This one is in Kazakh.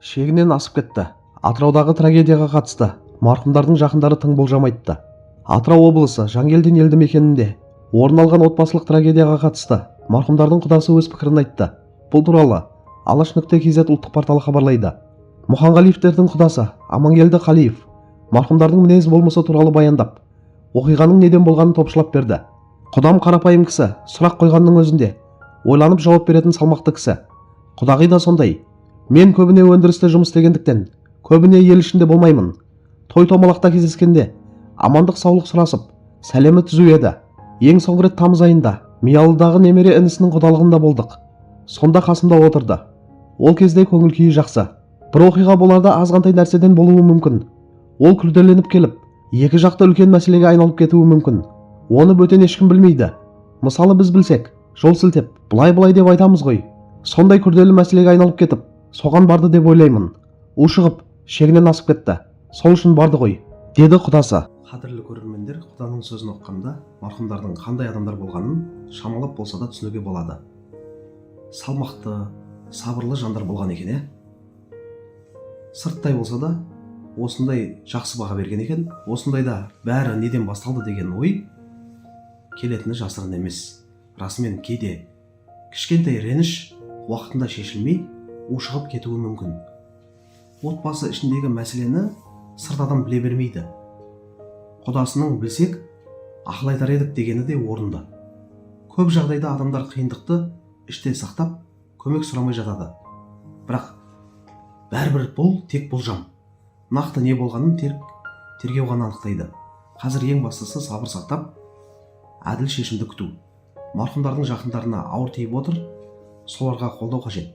шегінен асып кетті. Атыраудағы трагедияға қатысты марқұмдардың жақындары тың болжам айтты. Атырау облысы Жангелдин елді мекенінде орын алған отбасылық трагедияға қатысты марқұмдардың құдасы өз пікірін айтты. Бұл туралы Алаш.kz ұлттық порталы хабарлайды. Мұханғалиевтердің құдасы Амангелді Қалиев марқұмдардың мінез болмысы туралы баяндап, оқиғаның неден болғанын топшылап берді. Құдам қарапайым кісі, сұрақ қойғанның өзінде ойланып жауап беретін салмақты кісі. Құдағи да сондай. Мен көбіне өндірісте жұмыс істегендіктен, көбіне ел ішінде болмаймын. Той-томалақта кездескенде амандық саулық сұрасып, сәлемі түзу еді. Ең соңғы рет тамыз айында Миялыдағы немере інісінің құдалығында болдық. Сонда қасымда отырды. Ол кезде көңіл күйі жақсы. Бір оқиға боларда азғантай нәрседен болуы мүмкін. Ол күрделеніп келіп, екі жақты үлкен мәселеге айналып кетуі мүмкін. Оны бөтен ешкім білмейді. Мысалы біз білсек, жол сілтеп, былай деп айтамыз ғой. Сондай күрделі мәселеге айналып кетіп, соған барды деп ойлаймын. Ушығып, шегінен асып кетті. Сол үшін барды ғой, деді құдасы. Қадірлі көрермендер, құданың сөзін оқығанда марқұмдардың қандай адамдар болғанын шамалап болса да түсінуге болады. Салмақты, сабырлы жандар болған екен, Сырттай болса да осындай жақсы баға берген екен. Осындайда бәрі неден басталды деген ой келетіні жасырын емес. Расымен кейде кішкентай реніш уақытында шешілмей ушығып кетуі мүмкін. Отбасы ішіндегі мәселені сырт адам біле бермейді. Құдасының білсек, ақыл айтар едік дегені де орынды. Көп жағдайда адамдар қиындықты іште сақтап, көмек сұрамай жатады. Бірақ бәрібір бұл тек болжам. Нақты не болғанын тергеу ғана анықтайды. Қазір ең бастысы сабыр сақтап, әділ шешімді күту. Марқұмдардың жақындарына ауыр тиіп отыр, соларға қолдау қажет.